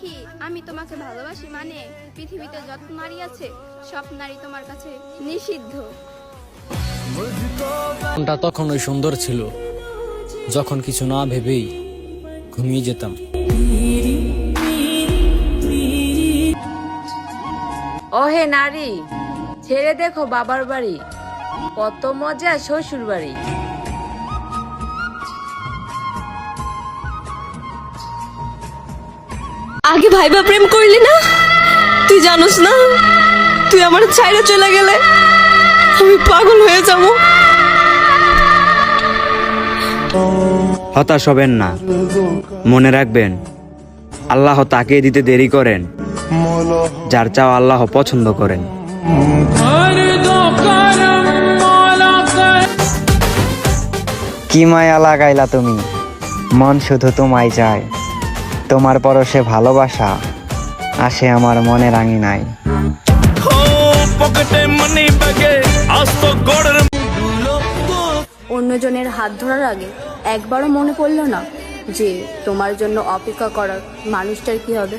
কি আমি তোমাকে ভালোবাসি মানে পৃথিবীতে যত নারী আছে সব নারী তোমার কাছে নিষিদ্ধ। মনটা তখনই সুন্দর ছিল যখন কিছু না ভেবেই ঘুমিয়ে যেতাম। ওহে নারী, ছেড়ে দেখো বাবার বাড়ি, কত মজা শ্বশুর বাড়ি। আগে ভাইবা প্রেম করলি না? তুই জানোস না তুই আমার ছাইরা চলে গেলে আমি পাগল হয়ে যাব। হতাশ হবেন না, মনে রাখবেন আল্লাহ তাকে দিতে দেরি করেন যার চাও আল্লাহ পছন্দ করেন। কি মায়া লাগাইলা তুমি, মন শুধু তোমায় চায়, তোমার পরশে ভালোবাসা আসে আমার মনে রাঙি নাই। অন্যজনের হাত ধরার আগে একবারও মনে পড়লো না যে তোমার জন্য অপেক্ষা করার মানুষটার কি হবে?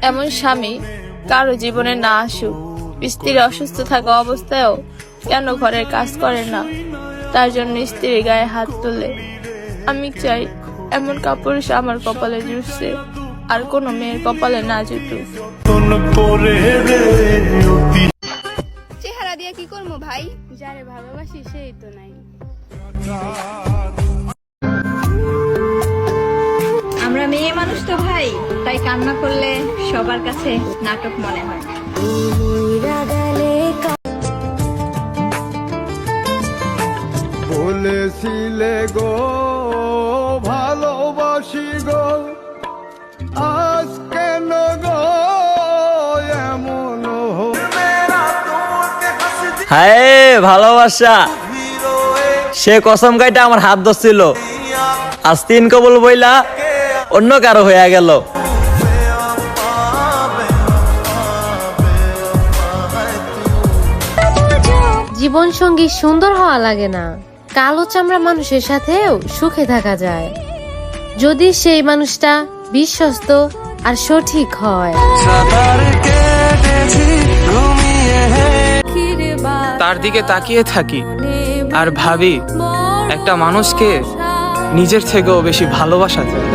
এমন স্বামী কারো জীবনে না আসুক। স্ত্রীর অসুস্থ থাকা অবস্থায়ও কেন ঘরের কাজ করে না, তার জন্য স্ত্রীর গায়ে হাত তোলে। আমি চাই এমন কাপড় আমার কপালে জুটছে আর কোনো মেয়ের কপালে না জুটুক। চেহারা দিয়ে কি করবো ভাই, যারে ভালোবাসি সেই তো নাই। আমরা মেয়ে মানুষ তো ভাই, তাই কান্না করলে সবার কাছে নাটক মনে হয়। বলেছিলে গো ভালোবাসি গো, আজ কেন গো এমন হায় ভালোবাসা, সে কসম কাইটা আমার হাত ধরছিল, আজ তিন কবল বইলা অন্য কারো হয়ে গেল। জীবন সঙ্গী সুন্দর হওয়া লাগে না, কালো চামড়া মানুষের সাথেও সুখে থাকা যায় যদি সেই মানুষটা বিশ্বস্ত আর সঠিক হয়। তার দিকে তাকিয়ে থাকি আর ভাবি একটা মানুষকে নিজের থেকেও বেশি ভালোবাসা যায়।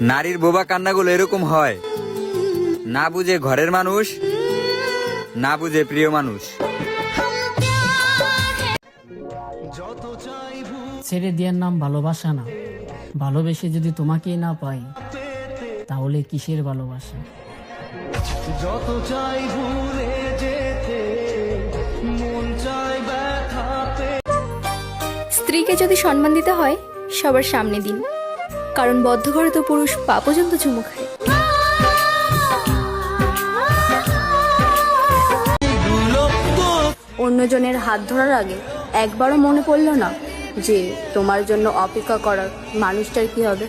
নারীর বোবা কান্নাগুলো এরকম হয়, না বুঝে ঘরের মানুষ, না বুঝে প্রিয় মানুষ। ছেড়ে দেওয়ার নাম ভালোবাসা না, ভালোবেসে যদি তোমাকেই না পাই তাহলে কিসের ভালোবাসা? যত চাই ভুলে যেতে মন চাই ব্যথাতে। স্ত্রীকে যদি সম্মান দিতে হয় সবার সামনে দিন, কারণ বদ্ধ ঘরে তো পুরুষ পা পর্যন্ত চুমু খায়। অন্যজনের হাত ধরার আগে একবারও মনে পড়লো না যে তোমার জন্য অপেক্ষা করার মানুষটার কি হবে?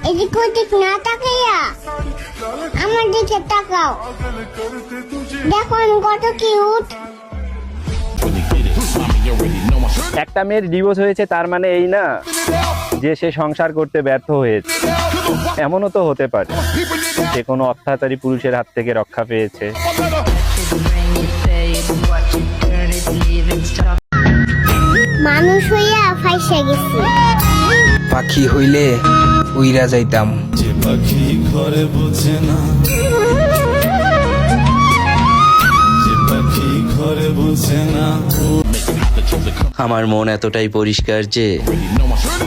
এদিক ওদিক না তাকাইয়া আমার দিকে তাকাও, দেখো আমি কত কিউট। একটা মেয়ের ডিভোর্স হয়েছে তার মানে এই না যে সে সংসার করতে ব্যর্থ হয়েছে, এমনও তো হতে পারে সে কোনো অত্যাচারী পুরুষের হাত থেকে রক্ষা পেয়েছে। মানুষ হইয়া ফাইসা গেছি, পাখি হইলে উইরা যাইতাম। যে পাখি ঘরে বোঝে না, যে পাখি ঘরে বোঝে না। আমার মন এতটাই পরিষ্কার যে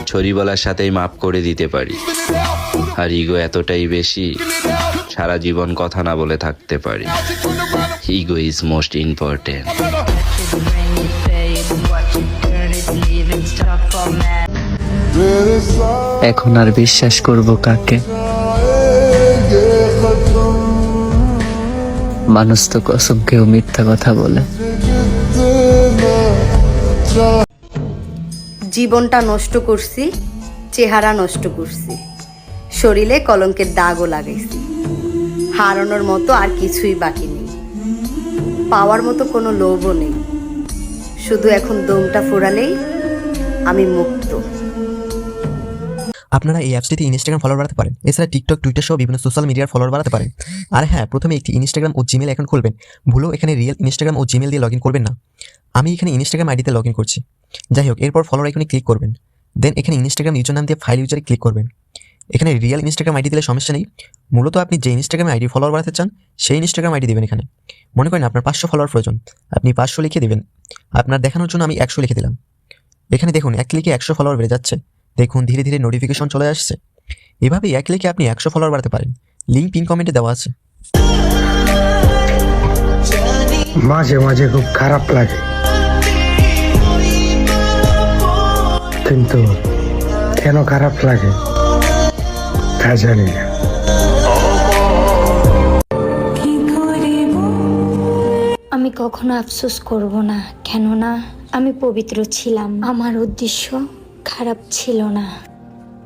ছড়িবলার সাথেই মাপ করে দিতে পারি, আর ইগো এতটাই বেশি সারা জীবন কথা না বলে থাকতে পারি। Ego is most important. এখন আর বিশ্বাস করব কাকে? মানুষ তো কসম কেউ মিথ্যা কথা বলে। জীবনটা নষ্ট করছি চেহারা নষ্ট করছি, শরীরে কলঙ্কের দাগও লাগাইছি। হারানোর মতো আর কিছুই বাকি নেই, পাওয়ার মতো কোনো লোভও নেই। শুধু এখন দমটা ফুরালেই আমি মুক্ত। আপনারা এই অ্যাপসটিতে ইনস্টাগ্রাম ফলোয়ার বাড়াতে পারেন, এছাড়া টিকটক, টুইটার সহ বিভিন্ন সোশ্যাল মিডিয়ার ফলোয়ার বাড়াতে পারেন। আর হ্যাঁ, প্রথমে একটি ইনস্টাগ্রাম ও জিমেল অ্যাকাউন্ট খুলবেন। ভুলেও এখানে রিয়েল ইনস্টাগ্রাম ও জিমেল দিয়ে লগ ইন করবেন না। আমি এখানে ইনস্টাগ্রাম আইডিতে লগ ইন করছি। যাই হোক, এরপর ফলোয়ার আইকনে ক্লিক করবেন। দেন এখানে ইনস্টাগ্রাম ইউজার নাম দিয়ে ফাইল ইউজারে ক্লিক করবেন। এখানে রিয়েল ইনস্টাগ্রাম আইডি দিলে সমস্যা নেই। মূলত আপনি যে ইনস্টাগ্রাম আইডি ফলোয়ার বাড়াতে চান সেই ইনস্টাগ্রাম আইডি দেবেন। এখানে মনে করেন আপনার 500 ফলোয়ার প্রয়োজন, আপনি 500 লিখে দিবেন। আপনার দেখানোর জন্য আমি 100 লিখে দিলাম। এখানে দেখুন এক ক্লিকে 100 ফলোয়ার বেড়ে যাচ্ছে। দেখুন ধীরে ধীরে নোটিফিকেশন চলে আসছে। এভাবেই এক ক্লিকে আপনি 100 ফলোয়ার বাড়াতে পারেন। লিঙ্ক পিন কমেন্টে দেওয়া আছে। মাঝে মাঝে খুব খারাপ লাগে, কিন্তু কেন খারাপ লাগে তা জানি না। আমি কখনো আফসোস করব না, কেননা আমি পবিত্র ছিলাম। আমার উদ্দেশ্য খারাপ ছিল না,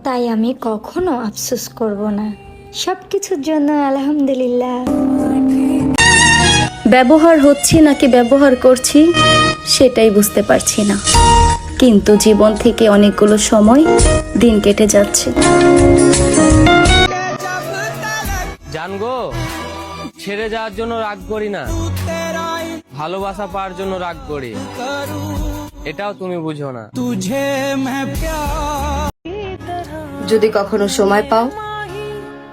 তাই আমি কখনো আফসোস করব না। সবকিছুর জন্য আলহামদুলিল্লাহ। ব্যবহার হচ্ছি নাকি ব্যবহার করছি সেটাই বুঝতে পারছি না, কিন্তু জীবন থেকে অনেকগুলো সময় দিন কেটে যাচ্ছে। জানগো, ছেড়ে যাওয়ার জন্য রাগ করি না, ভালোবাসা পাওয়ার জন্য রাগ করি। এটাও তুমি বুঝো না। যদি কখনো সময় পাও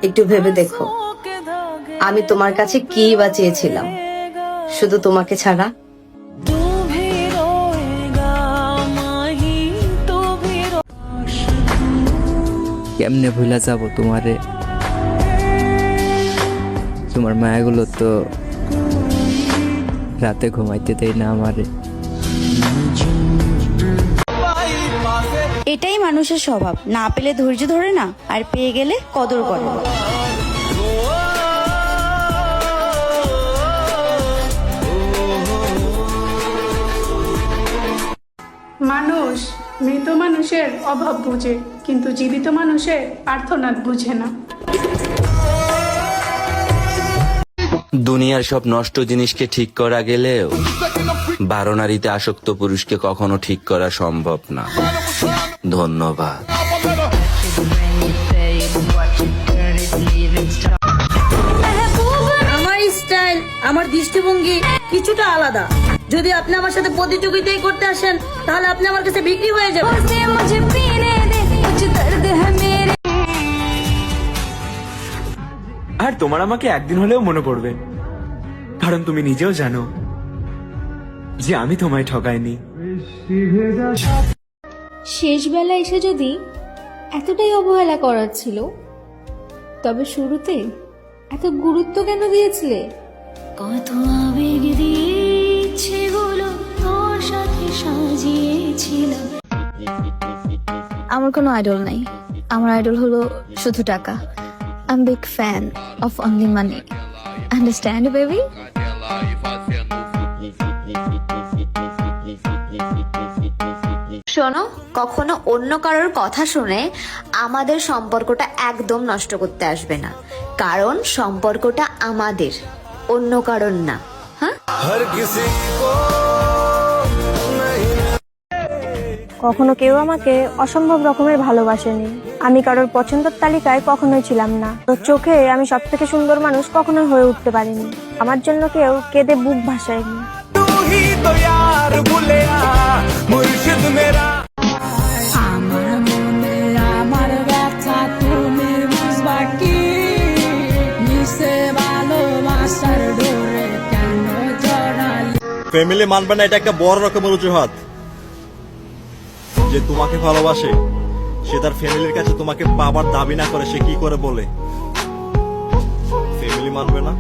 একটু ভেবে দেখো, আমি তোমার কাছে কি বা চেয়েছিলাম, শুধু তোমাকে ছাড়া। কেমনে ভুলা যাব তোমারে? তোমার মায়াগুলো তো রাতে ঘুমাইতে দেয় না আমারে। এটাই মানুষের স্বভাব, না পেলে ধৈর্য ধরে না, আর পেয়ে গেলে কদর করে। মানুষ মৃত মানুষের অভাব বুঝে, কিন্তু জীবিত মানুষের আর্তনাদ বুঝে না। দুনিয়ার সব নষ্ট জিনিসকে ঠিক করা গেলেও 12 নারীতে আসক্ত পুরুষকে কখনো ঠিক করা সম্ভব না। ধন্যবাদ। আমার স্টাইল, আমার দৃষ্টিভঙ্গি কিছুটা আলাদা। যদি আপনি আমার সাথে প্রতিযোগিতাই করতে আসেন, তাহলে আপনি আমার কাছে বিক্রি হয়ে যাবেন। আর তোমার আমাকে একদিন হলেও মনে পড়বে, কারণ তুমি নিজেও জানো যে আমি তোমায় ঠকাইনি। শেষ বেলা এসে যদি এতটাই অবহেলা করার ছিল, তবে শুরুতে এত গুরুত্ব কেন দিয়েছিলে? কত আবেগ দিয়েছে বলো, তোর সাথে সাজিয়েছিলাম। আমার কোনো আইডল নাই, আমার আইডল হলো শুধু টাকা। I'm big fan of only money. Understand, baby? শোনো, কখনো অন্য কারোর কথা শুনে আমাদের সম্পর্কটা একদম নষ্ট করতে আসবে না, কারণ সম্পর্কটা আমাদের, অন্য কারণ না। হ্যাঁ, কখনো কেউ আমাকে অসম্ভব রকমের ভালোবাসেনি। আমি কারোর পছন্দের তালিকায় কখনোই ছিলাম না। তোর চোখে আমি সব থেকে সুন্দর মানুষ কখনোই হয়ে উঠতে পারিনি। আমার জন্য কেউ কেঁদে বুক ভাসায়নি। ফ্যামিলি মানবে না, এটা একটা বড় রকমের অজুহাত। যে তোমাকে ভালোবাসে সে তার ফ্যামিলির কাছে তোমাকে বাবার দাবি না করে সে কি করে বলে? ফ্যামিলি মানবে না।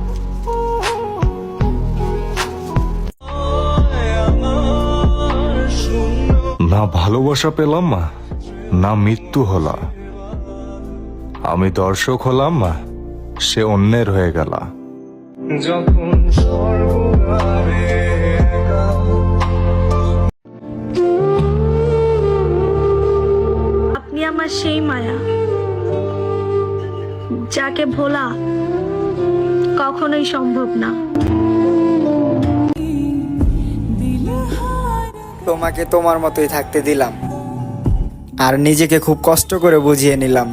না ভালোবাসা পেলাম মা, না মৃত্যু হলা। আমি দর্শক হলাম মা, সে অন্যের হয়ে গেল। যখন আপনি আমার আমার সেই মায়া, যাকে ভোলা কখনোই সম্ভব না। তোমাকে তোমার মতোই থাকতে দিলাম, আর নিজেকে খুব কষ্ট করে বুঝিয়ে নিলাম।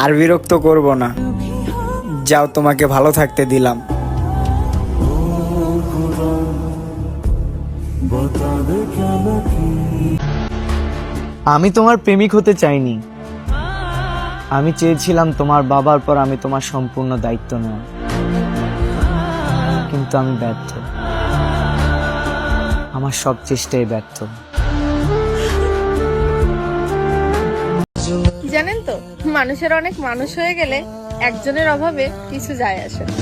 আর বিরক্ত করব না, যাও তোমাকে ভালো থাকতে দিলাম। আমি তোমার প্রেমিক হতে চাইনি, আমি চেয়েছিলাম তোমার বাবার পর আমি তোমার সম্পূর্ণ দায়িত্ব নেওয়া, কিন্তু আমি ব্যর্থ। আমার সব চেষ্টাই ব্যর্থ। জানেন তো, মানুষের অনেক মানুষ হয়ে গেলে একজনের অভাবে কিছু যায় আসে না।